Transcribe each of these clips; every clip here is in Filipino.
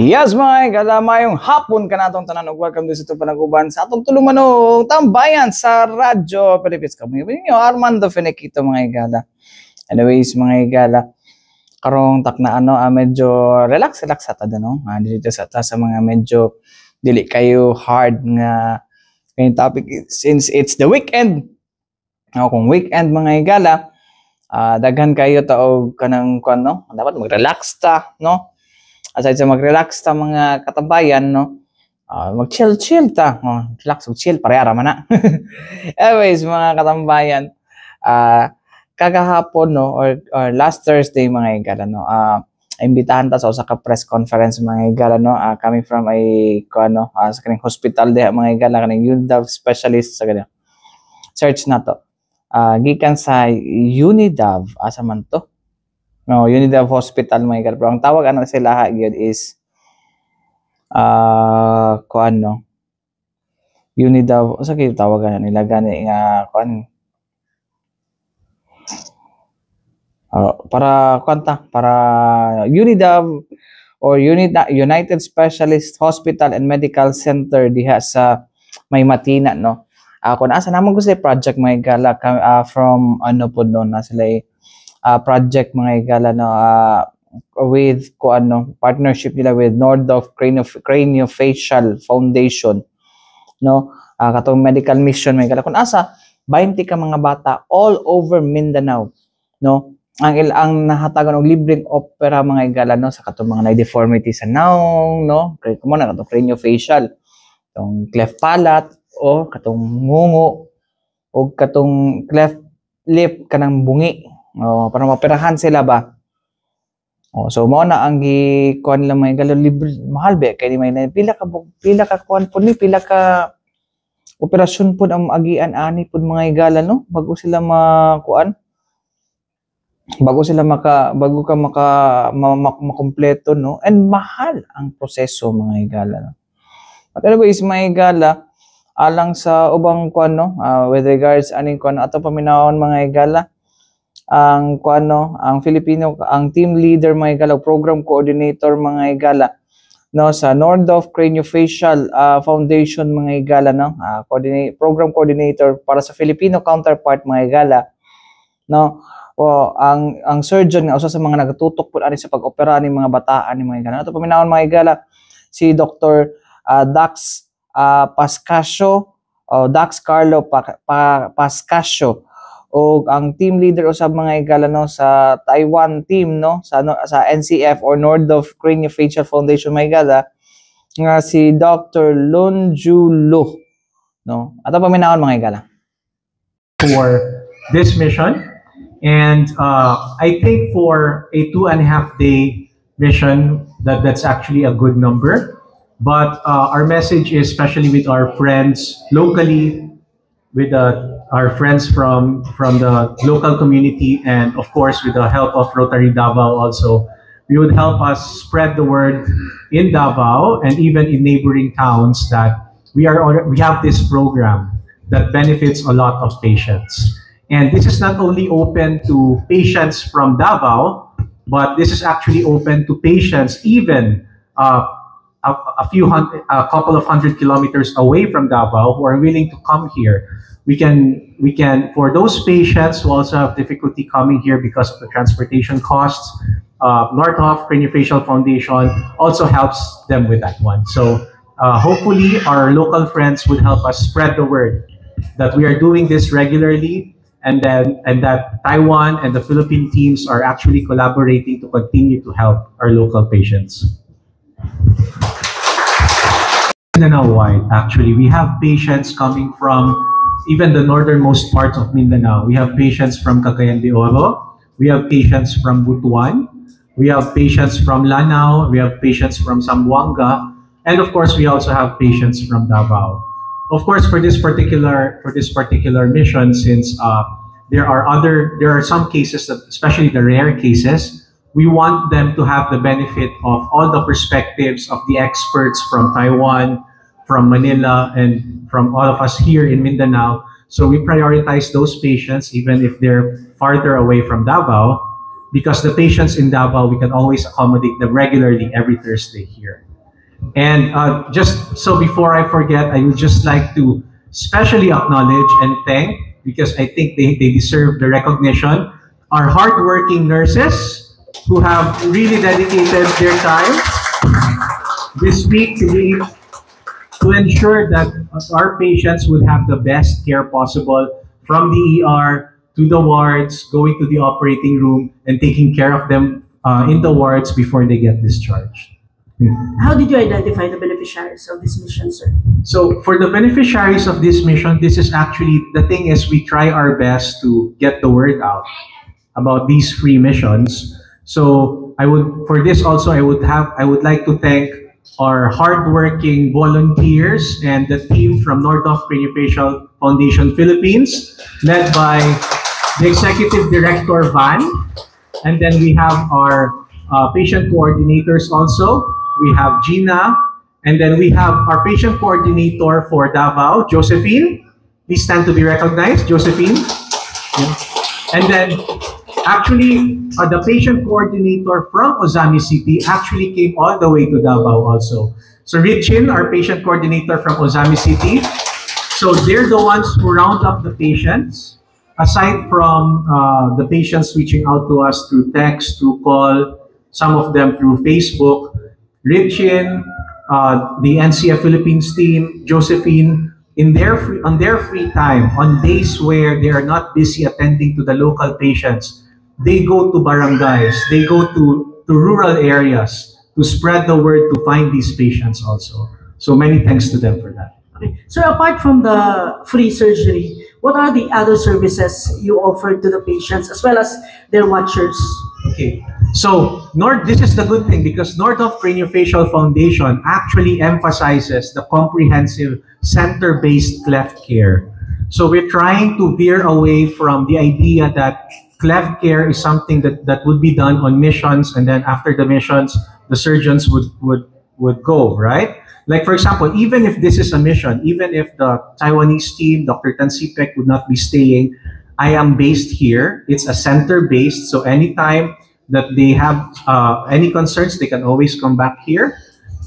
Yes mga igala, mayong hapon ka natong tanan ug welcome din sa itong panaguban sa atong tulumanong tambayan sa Radyo Philippines. Kami ninyo Armando Fenekito mga igala. Anyways mga igala, karong takna medyo relax sa tada no. Dito sa mga medyo dili kayo hard nga kay topic since it's the weekend. Kung weekend mga igala, daghan kayo taog kanang no, dapat mag-relax ta no. Aside sa mag-relax ta mga katambayan, no? Mag-chill ta. Relax, mag-chill, parehara man na. Anyways, mga katambayan, kagahapon, no? Or last Thursday, mga igala, no? Imbitahan ta sa usa ka press conference, mga igala, no? Coming from sa kaning hospital diha, mga igala, kaning UNIDAV specialist sa kaning search na to. Gikan sa UNIDAV, asa man to? No, UNIDAV Hospital mga igala. Pero ang tawag sila gyud is UNIDAV, sa kay tawagan nila gani nga para UNIDAV or United Specialist Hospital and Medical Center diha sa Maymatina no. Kung asa namang gusto project mga igala from pud no na sila project mga igala no with partnership nila with Nordoff Craniofacial Foundation no katong medical mission mga igala kun asa 20 ka mga bata all over Mindanao no ang nahatagan og libreng opera mga igala no sa katong mga deformity sa naong no kamo na katong craniofacial katong cleft palate o katong ngungo o katong cleft lip kanang bungi. Para maperahan sila ba? So mo na ang gikuan lang mga igala libre mahal ba kay may pila ka kuan pud ni pila ka operasyon pud ang agian ani pud mga igala no bago sila makuan bago ka makompleto no and mahal ang proseso mga igala no. But anyways mga igala alang sa ubang kuan no with regards aning kuan ato paminawon mga igala ang ang team leader mga igala, program coordinator mga igala no sa Nordoff Craniofacial Foundation mga igala no program coordinator para sa Filipino counterpart mga igala no ang surgeon nga usa sa mga nagatutok pud ani sa pag-opera ni mga bataan ni mga igala ato paminawon mga igala si Dr. Dax Pascasio o Dax Carlo Pascasio o ang team leader usab mga igala no sa Taiwan team no sa NCF or Nordoff Craniofacial Foundation mga igala nga si Dr. Lonjulo no ato paminawon mga igala for this mission and I think for a 2.5-day mission that's actually a good number but our message is especially with our friends locally with our friends from the local community and of course with the help of Rotary Davao also. We would help us spread the word in Davao and even in neighboring towns that we have this program that benefits a lot of patients. And this is not only open to patients from Davao, but this is actually open to patients even a couple of hundred kilometers away from Davao who are willing to come here. We can for those patients who also have difficulty coming here because of the transportation costs, Nordoff Craniofacial Foundation also helps them with that one. So hopefully our local friends would help us spread the word that we are doing this regularly and that Taiwan and the Philippine teams are actually collaborating to continue to help our local patients. Mindanao-wide, actually, we have patients coming from even the northernmost parts of Mindanao. We have patients from Cagayan de Oro. We have patients from Butuan. We have patients from Lanao. We have patients from Zamboanga. And of course, we also have patients from Davao. Of course, for this particular mission, since there are some cases that, especially the rare cases, we want them to have the benefit of all the perspectives of the experts from Taiwan, from Manila, and from all of us here in Mindanao. So we prioritize those patients even if they're farther away from Davao, because the patients in Davao, we can always accommodate them regularly every Thursday here. And just so before I forget, I would just like to specially acknowledge and thank, because I think they deserve the recognition, our hardworking nurses who have really dedicated their time this week to ensure that our patients would have the best care possible, from the ER to the wards, going to the operating room, and taking care of them in the wards before they get discharged. How did you identify the beneficiaries of this mission, sir? So for the beneficiaries of this mission, this is actually, the thing is, we try our best to get the word out about these free missions. So for this also, I would like to thank our hardworking volunteers and the team from Nordhoff Craniofacial Foundation Philippines, led by the Executive Director Van. And then we have our patient coordinators also. We have Gina, and then we have our patient coordinator for Davao, Josephine. Please stand to be recognized, Josephine. Yeah. And then actually, the patient coordinator from Ozami City actually came all the way to Davao also. So Richin, our patient coordinator from Ozami City. So they're the ones who round up the patients. Aside from the patients reaching out to us through text, through call, some of them through Facebook, Richin, the NCF Philippines team, Josephine, on their free time, on days where they are not busy attending to the local patients, they go to barangays, they go to rural areas to spread the word, to find these patients also. So many thanks to them for that. Okay. So apart from the free surgery, what are the other services you offer to the patients as well as their watchers? Okay, so this is the good thing, because Nordhoff Craniofacial Foundation actually emphasizes the comprehensive center-based cleft care. So we're trying to veer away from the idea that cleft care is something that would be done on missions, and then after the missions, the surgeons would go, right? Like, for example, even if this is a mission, even if the Taiwanese team, Dr. Tan Sipek, would not be staying, I am based here. It's a center-based, so anytime that they have any concerns, they can always come back here.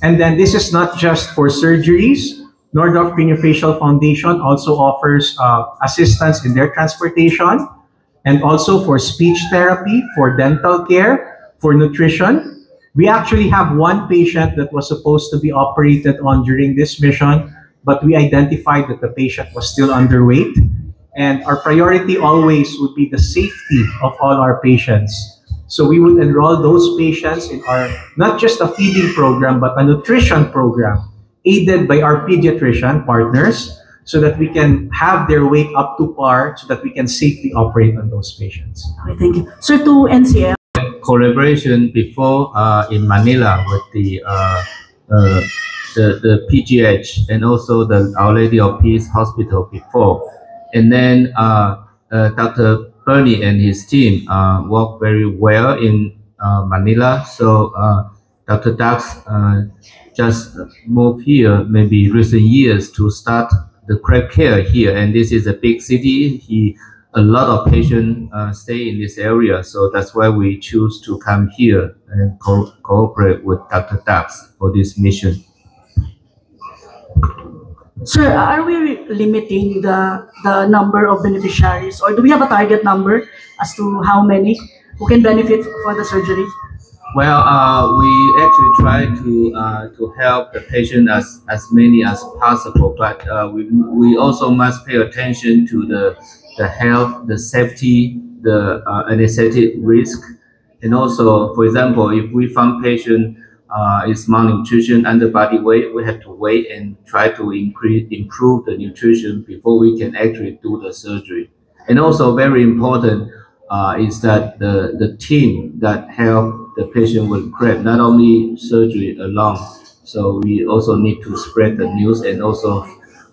And then this is not just for surgeries. Nordhoff Craniofacial Foundation also offers assistance in their transportation, and also for speech therapy, for dental care, for nutrition. We actually have one patient that was supposed to be operated on during this mission, but we identified that the patient was still underweight. And our priority always would be the safety of all our patients. So we would enroll those patients in our, not just a feeding program, but a nutrition program, aided by our pediatrician partners, so that we can have their weight up to par, so that we can safely operate on those patients. Okay, thank you. Sir, to NCF. Collaboration before in Manila with the PGH and also the Our Lady of Peace Hospital before. And then Dr. Bernie and his team work very well in Manila. So Dr. Dax just moved here maybe recent years to start the crack care here. And this is a big city. A lot of patients stay in this area. So that's why we choose to come here and cooperate with Dr. Dax for this mission. Sir, are we limiting the number of beneficiaries, or do we have a target number as to how many who can benefit for the surgery? Well, we actually try to help the patient as many as possible, but we also must pay attention to the health, the safety, the anesthetic risk, and also, for example, if we found patient is malnutrition, under body weight, we have to wait and try to improve the nutrition before we can actually do the surgery. And also very important is that the team that help the patient with CREP, not only surgery alone. So we also need to spread the news and also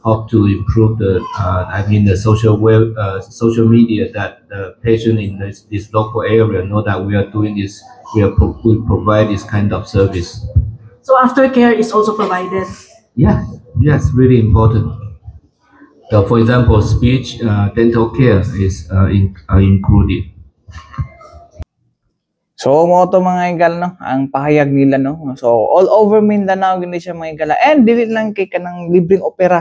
hope to improve the social media, that the patient in this local area know that we are doing this. We provide this kind of service. So aftercare is also provided? Yeah, yes, really important. So for example, speech, dental care is included. So mo to mga igala no, ang pahayag nila no. So all over Mindanao gini siya mga igala. And dili lang kay kanang libreng opera.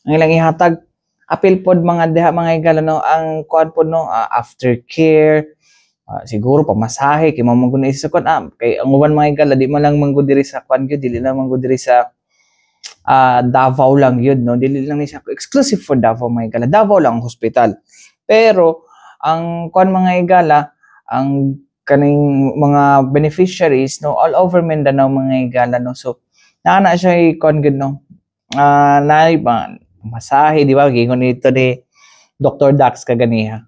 Ang ilang ihatag apil pod mga diha mga igala no, ang kuan pod no, aftercare, siguro pamasahe kay mamo gud sa kuan kay ang uban mga igala di man lang manggod diri sa kuan gyud, dili lang manggod diri sa Davao lang yun, no? Dili lang ni siya exclusive for Davao mga igala. Davao lang ang hospital. Pero ang kuan mga igala, ang kaning mga beneficiaries no all over Mindanao mga igala no. So naana siya kuan gud no. Naay ba masahe di ba gingon nito ni Dr. Dax kaganiha.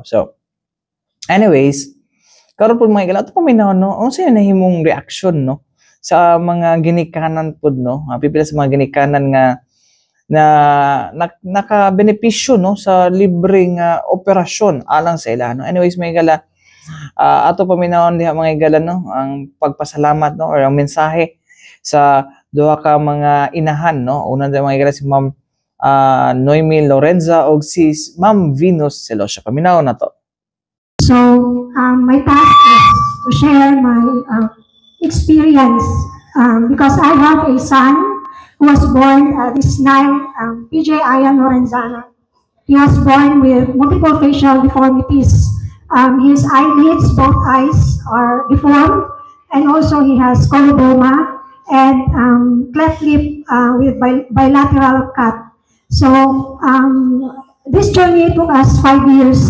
So anyways, karon pud mga igala ato paminaw no. Unsa nahimong reaction no sa mga ginikanan pod no. Pipila sa mga ginikanan nga na naka-benepisyo no sa libreng operasyon alang sa ila no. Anyways mga igala, ato paminawon diha mga igala no ang pagpasalamat no or ang mensahe sa duha ka mga inahan no. Una diha mga igala si Ma'am Noemi Lorenza og si Ma'am Venus Celosio. Paminawon na to. So my task is to share my experience because I have a son who was born this name, PJ Ian Lorenzana. He was born with multiple facial deformities. His eyelids, both eyes are deformed, and also he has coloboma and cleft lip with bilateral cut. So this journey took us 5 years.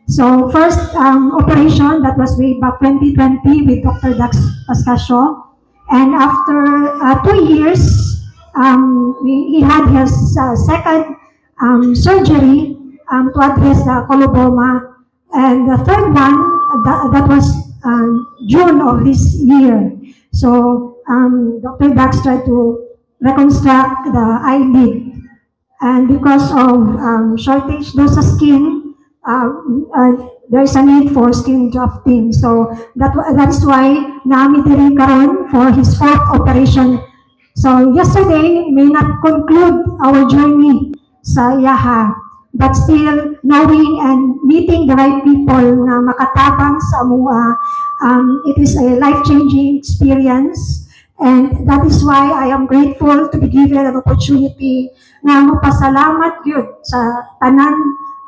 So first operation, that was way back 2020 with Dr. Dax Pascasio. And after 2 years, he had his second surgery to address the coloboma. And the third one, that was June of this year. So Dr. Dax tried to reconstruct the eyelid. And because of shortage dose of skin, there is a need for skin grafting. So that's why naami diri karon for his 4th operation. So yesterday may not conclude our journey sa Yaha, but still knowing and meeting the right people na makatabang sa amua, it is a life-changing experience. And that is why I am grateful to be given an opportunity na magpasalamat yun sa tanan,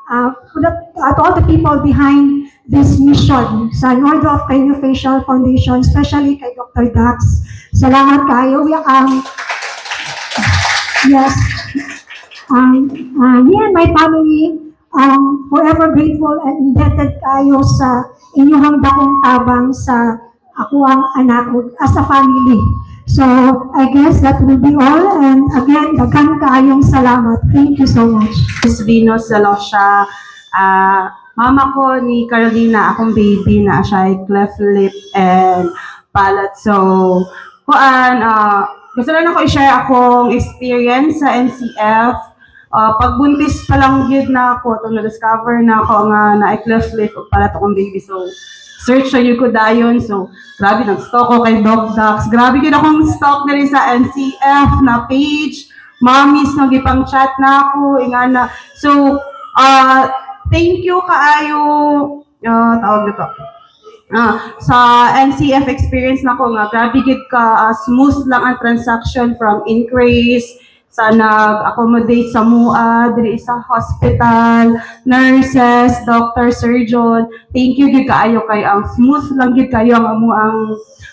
to all the people behind this mission sa Order of Craniofacial Foundation, especially kay Dr. Dax. Salamat kayo. Yes. Me and my family forever grateful and indebted kayo sa inyong dakong tabang sa ako ang anak as a family. So I guess that will be all, and again, daghang kaayong salamat. Thank you so much. Miss Venus Celosio, mama ko ni Carolina, akong baby na siya ay cleft lip and palate. So gusto lang ako i-share akong experience sa NCF. Pagbuntis pa lang yun na ako, itong na-discover na ako nga na cleft lip o palate akong baby. So search sa ko dayon. So, grabe, nag-stalk ko kay Doc Dax. Grabe yun akong stalk na rin sa NCF na page. Mommies, nag-ipang chat na ako. Ingana. So, thank you kaayo. Tawag dito. Sa NCF experience na ko nga, grabe gid ka, smooth lang ang transaction from increase, sa nag-accommodate sa MUA, diri sa hospital, nurses, doctor, surgeon. Thank you gid kaayo kay ang smooth lang gid kayo ang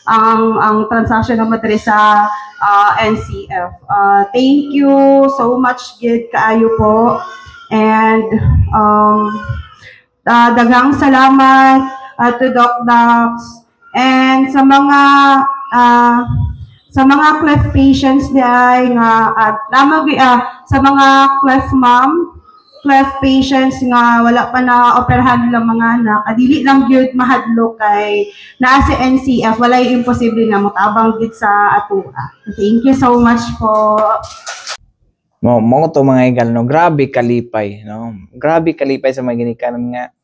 ang transaction naman diri sa NCF. Thank you so much gid kaayo po. And daghang salamat to Doc Dax and sa mga cleft patients di ay nga sa mga cleft mom, cleft patients nga wala pa na operahan nilang mga anak, adili lang gyud mahadlok kay naa si NCF, walay imposible nga motabang gid sa atua. Thank you so much po. Mo to mga igal no, grabe kalipay no. Grabe kalipay sa mga ginikanan nga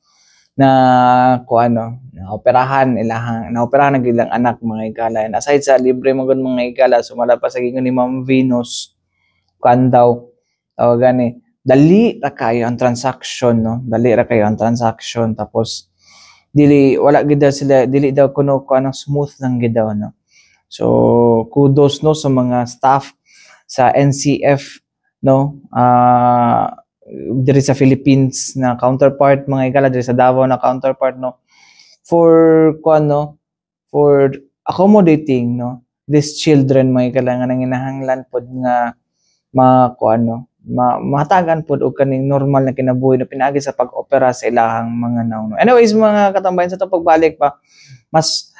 na naoperahan ng ilang anak mga igala. And aside sa libre mga igala, sumala pa sa gingon ni Ma'am Venus daw dali ra kayo ang transaction no, dali ra kayo ang transaction, tapos dili wala gid daw sila dili daw kuno ko anong smooth lang gid daw no. So kudos no sa mga staff sa NCF no, diri sa Philippines na counterpart mga igala, diri sa Davao na counterpart no, for kuano, for accommodating no these children mga igala nga nanginahanglan pod nga kuano matagan pod og kaning normal na kinabuhi na pinaagi sa pag-opera sa ilahang mga naon. Anyways mga katambayan, sa to pagbalik pa mas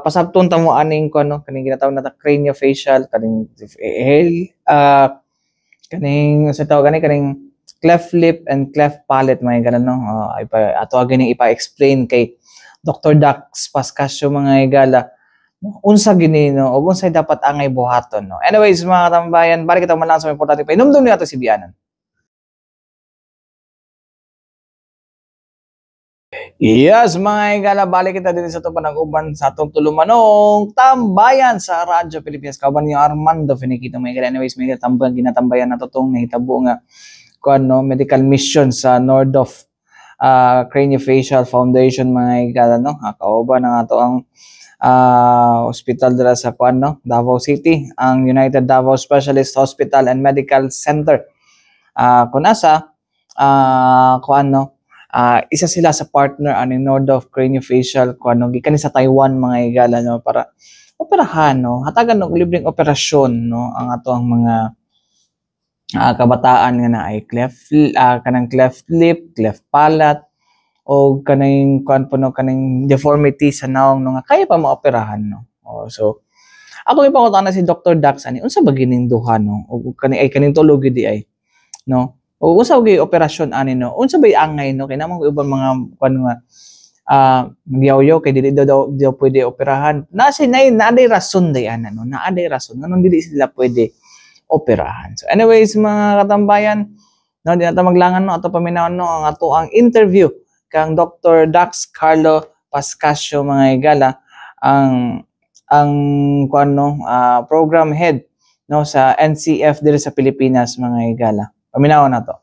pasabton ta mo aning kuano kaning ginatawag na craniofacial kaning kaning sa tawag kaning cleft lip and cleft palate mga igala no. Ato ganing ipa-explain kay Dr. Dax Pascasio mga igala unsa gini no ug unsay dapat angay buhaton no. Anyways mga katambayan, balik kita man lang sa importante pa inumdum ni ato si Bianan. Yes mga igala, balik kita din sa to panag-uban sa atong tulumanong tambayan sa Radyo Pilipinas. Kauban ni Armando Finiquito mga igala. Anyways mga tambayan ginatambayan nato tong nahitabo nga kuno medical mission sa Nordoff Craniofacial Foundation mga igala no. Kauban ang ato ang hospital dira sa kuano Davao City, ang United Davao Specialist Hospital and Medical Center. Kunasa kuano isa sila sa partner ani Nordoff Craniofacial kuano gikan sa Taiwan mga igala no, para operahan no, hatagan og libreng operasyon no ang ato ang mga kabataan nga naay kanang cleft lip, cleft palate o kaning kuan puno kaning deformity sa naong nga kaya pa maoperahan no. So ako ipangutana si Dr. Dax ani unsa ba gining duha no o kaning tulog di ay no o unsa gyud operasyon ani no, unsa ba angay no kay namang ubang mga kuan nga yaw kay dili daw pwede operahan na naaday rason day ana no, naaday rason nganong dili sila pwede operahan. So anyways mga katambayan no, di nato maglangan no ato paminaw no ang ato ang interview kang Dr. Dax Carlo Pascasio mga igala, ang kuano program head no sa NCF diri sa Pilipinas mga igala. Paminaw na to.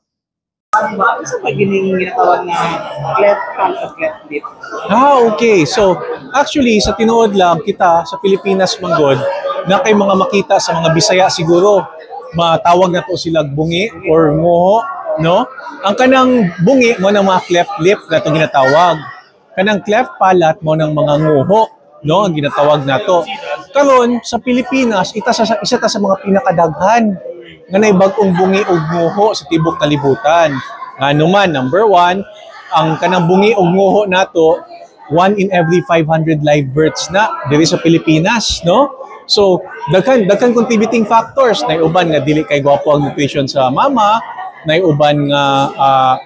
Ano ba gining ginatawag na cleft palate o cleft lip? Okay. So, actually, sa tinuod lang kita sa Pilipinas manggod, na kay mga makita sa mga Bisaya siguro, matawag na to sila bungi or ngoho, no? Ang kanang bungi mo ng mga cleft lip na itong ginatawag. Kanang cleft palate mo ng mga ngoho, no? Ang ginatawag na to. Karon sa Pilipinas, isa ta sa mga pinakadaghan nga naibag-ong bungi og ngoho sa tibok kalibutan. Ngano man, number 1, ang kanang bungi og ngoho nato 1 in every 500 live births na diri sa Pilipinas, no? So, daghan contributing factors. Naiuban nga dili kay gwapo ang nutrition sa mama, naiuban nga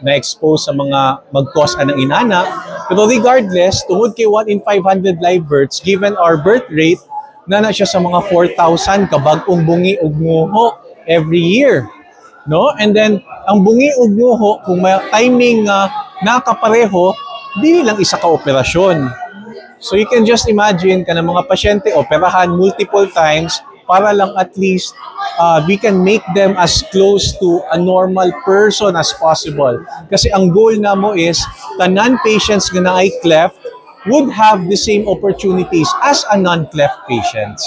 na-expose sa mga mag-cause ng inana. Pero regardless, tungod kay 1 in 500 live births, given our birth rate, na siya sa mga 4,000 kabag-ong bungi og ngoho every year, no? And then ang bungi ug ngoho kung may timing nakapareho, dili lang isa ka operasyon. So you can just imagine kana mga pasyente operahan multiple times para lang at least we can make them as close to a normal person as possible. Kasi ang goal namo is tanan patients nga naay cleft would have the same opportunities as a non-cleft patients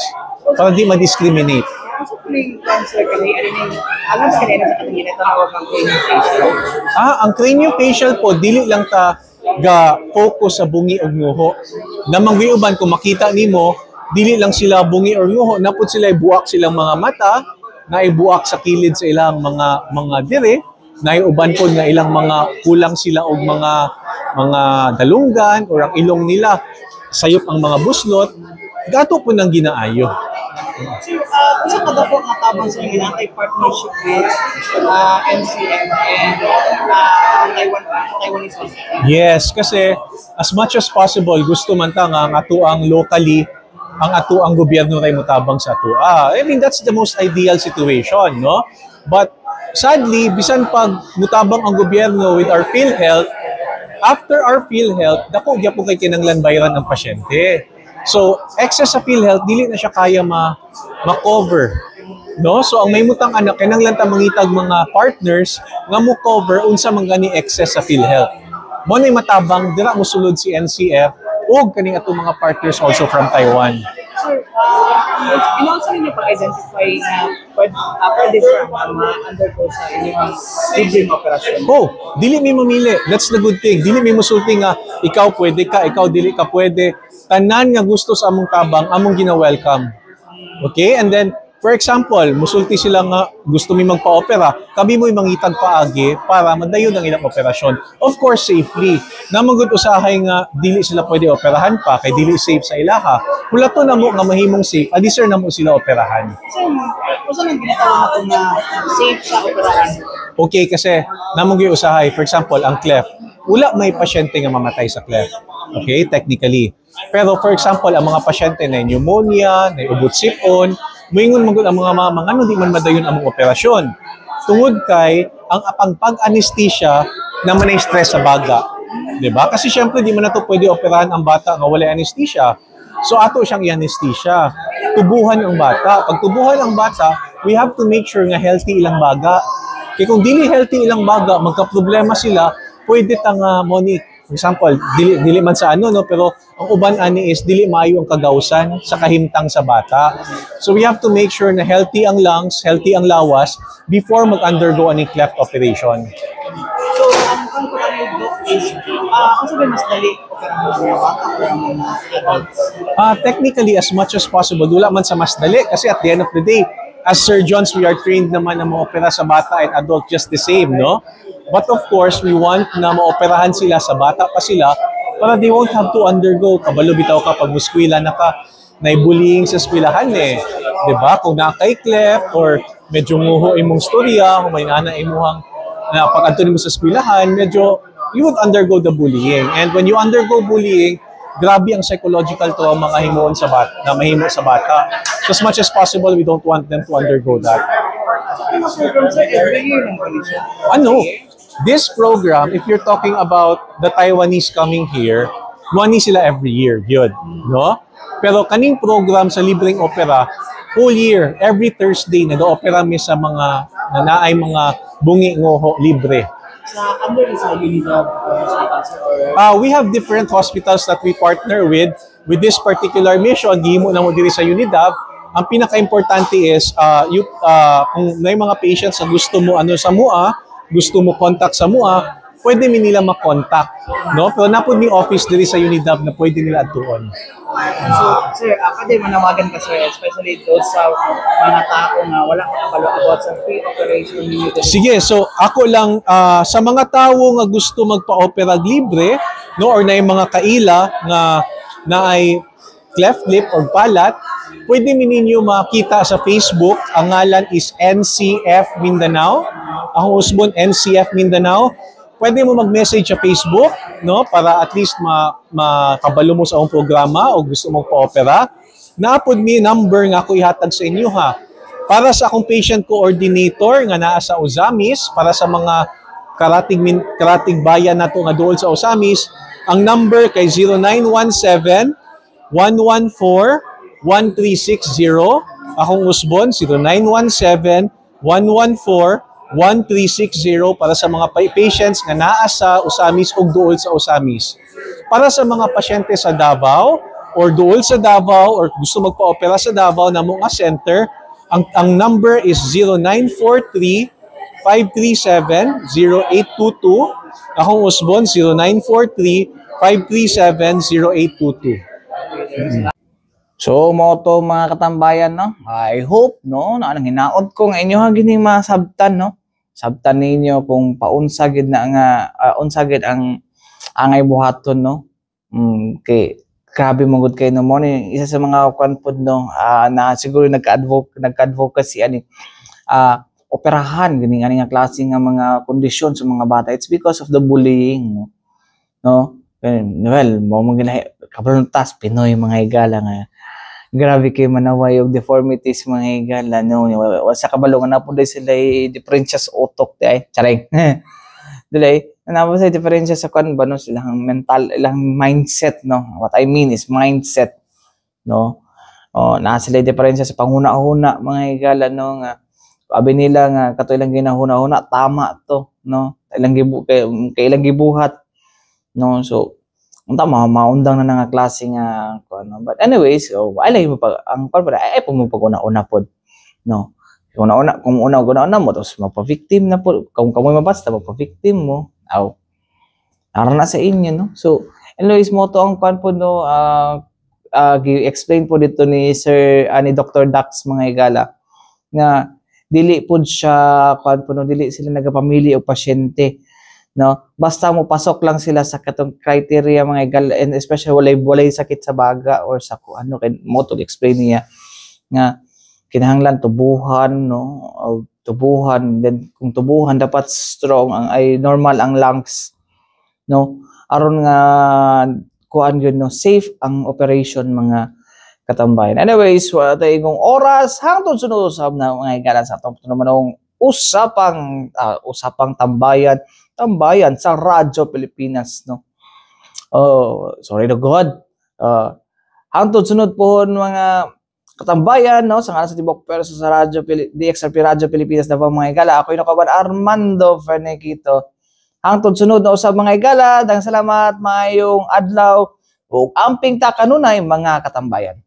para di ma-discriminate. Sa cancer alam sa kanina sa kanina tawag ang craniofacial. Ang craniofacial po dili lang ta ga focus sa bungi ug nguho. Namang giuban kung makita nimo, dili lang sila bungi or nguho, napud sila buwak silang mga mata, naibuak sa kilid sa ilang mga dire, naiuban po nga ilang mga kulang sila og mga dalunggan or ang ilong nila sayop ang mga buslot, gato po nang ginaayo. Sa kada po matabang sa ginatay partnership with NCM and Taiwanese hospital. Yes, kasi as much as possible gusto man ta nga ang atuang locally ang atuang gobyerno ray motabang sa atua. I mean that's the most ideal situation, no? But sadly bisan pag mutabang ang gobyerno with our PhilHealth, after our PhilHealth dako gyapon kay kinanglan bayaran ang pasyente. So, excess sa PhilHealth, dili na siya kaya ma-cover. No? So, ang may mutang anak, kinanglan ta mangitag mga partners nga mo cover unsa man gani excess sa PhilHealth. mo na matabang dira mosulod si NCF ug kaning atong mga partners also from Taiwan. Sir, in-also ninyo pag-identify na pwede siya ma-undergo sa inyong bridging operation. Oh, dili mi mamili. That's the good thing. Dili mi musulti nga ikaw pwede ka, ikaw dili ka pwede. Tanan nga gusto sa among tabang, among gina-welcome. Okay? And then, for example, musulti sila nga gusto mi magpa-opera, kami mo'y mangitag paagi para madayon ang ilang operasyon. Of course, safely. Namang gud usahay nga dili sila pwede operahan pa kay dili safe sa ilaha. Mulato na mo nga mahimong safe, adi sir na mo sila operahan. Sir, kung saan ang ginatawag natin na safe sa operahan? Okay, kasi namang gyud usahay, for example, ang cleft. Wala may pasyente nga mamatay sa cleft. Okay, technically. Pero for example, ang mga pasyente na pneumonia, na ugot sipon, moingon magud ang mga mama nga di man madayon among operasyon. Tungod kay ang pag-anesthesia na manay stress sa baga. 'Di ba? Kasi syempre di man nato pwede operahan ang bata nga wala anesthesia. So ato siyang i-anesthesia. Tubuhan ang bata. Pag tubuhan ang bata, we have to make sure nga healthy ilang baga. Kaya kung dili healthy ilang baga, magka-problema sila, pwede tang for example, dili man sa no, pero ang uban ani is dili maayo ang kagawsan sa kahimtang sa bata. So we have to make sure na healthy ang lungs, healthy ang lawas before mag-undergo any cleft operation. So, ang pag-undergo is, kung sabi mas dali operahan ng mga bata o ang mga adults? Technically, as much as possible, wala man sa mas dali kasi at the end of the day, as surgeons, we are trained naman na ma-opera sa bata and adult just the same, no? But of course, we want na ma-operahan sila sa bata pa sila para they won't have to undergo. Kabalo bitaw ka pag muskwila na ka, na-bullying sa eskwelahan eh. Diba? Kung nakay cleft or medyo nguho imong storya, kung may nana imuhang na pag anto mo sa eskwelahan, medyo you would undergo the bullying. And when you undergo bullying, grabe ang psychological trauma nga himuon sa bata, na mahimo sa bata. So as much as possible, we don't want them to undergo that. Ano? This program, if you're talking about the Taiwanese coming here, money sila every year, yun, no? Pero kaning program sa libreng opera, whole year, every Thursday, nag-opera mi sa mga naay mga bungi ngoho libre. Sa under sa Unidad hospitals We have different hospitals that we partner with this particular mission. Gihimo na mo diri sa Unidad. Ang pinaka-importante is kung may mga patients na gusto mo sa MUA, gusto mo contact sa MUA, pwede mi nila makontak, no? Pero napod mi office diri sa Unidad na pwede nila atuon. So, sir, pwede manawagan ka, sir, especially those sa mga tao na wala kabalo about sa free operation ninyo. Sige, so ako lang sa mga tao nga gusto magpa-opera libre, no, or na yung mga kaila na ay cleft lip or palat, pwede mi ninyo makita sa Facebook. Ang ngalan is NCF Mindanao. Ako usbon NCF Mindanao. Pwede mo mag-message sa Facebook, no, para at least makabalo mo sa akong programa o gusto mong pa-opera. Naapod mi number nga ako ihatag sa inyo ha. Para sa akong patient coordinator nga naa sa Ozamis, para sa mga karatig bayan nato nga duol sa Ozamis, ang number kay 0917 114-1360. Akong usbon, 0917-114-1360 para sa mga patients nga naa sa Ozamis o duol sa Ozamis. Para sa mga pasyente sa Davao or duol sa Davao or gusto magpa-opera sa Davao na mga center, ang number is 0943-537-0822. Akong usbon, 0943-537-0822. So, mo to mga katambayan, no? I hope, no, na anong hinaot ko nga inyo gining masabtan, no? Sabtan ninyo kung paunsagid na nga, unsagid ang angay buhaton, no? Kay grabe mong kay no mo ni isa sa mga kwanpod, no, na siguro nagka-advocacy ani operahan gining nga klase nga mga kondisyon sa mga bata. It's because of the bullying, no? Well, mo mga kabaluntas Pinoy mga higala nga grabe kay manaway og deformities mga higala, no? Sa kabalo nga napud sila diferensya sa utok ay charing. Dili napo sa diferensya sa kan ba, no, silang mental, ilang mindset, no? What I mean is mindset, no? Na sila diferensya sa panguna-una mga higala, no, nga abi nila nga kato ilang ginahuna-huna tama to, no? Ilang kailang gibuhat no. So unta maundang na nga klase nga ano. But anyways, so I like mo pa ang pala ay mo pag una pod, no. Kung una mo tapos mapa-victim na po, kung kamoy mabasta mapa-victim mo, aw ara na sa inyo, no. So anyways mo to ang pan po, no, gi-explain po dito ni Sir ni Dr. Dax mga higala nga dili pod siya pan po, no, dili sila nagapamili og pasyente, no. Basta mo pasok lang sila sa katong criteria mga higala, and especially walay sakit sa baga or sa ano kay mo to explain niya nga kinahanglan tubuhan, no, tubuhan, then kung tubuhan dapat strong ang ay normal ang lungs, no, aron nga kuan gyud, no, safe ang operation mga katambayan. Anyways, wala tayong oras hangtod sunod usab na mga higala sa atong manong usapang tambayan sa Radyo Pilipinas, no. Oh, sorry to God. Hangtod sunod pohon mga katambayan, no, sa ngalan sa tibok pero sa Radyo DXRP Radyo Pilipinas na mga higala. Ako yung nakaban Armando Fernequito. Hangtod sunod na usab mga higala. Daghang salamat, mayong adlaw ug amping ta kanunay mga katambayan.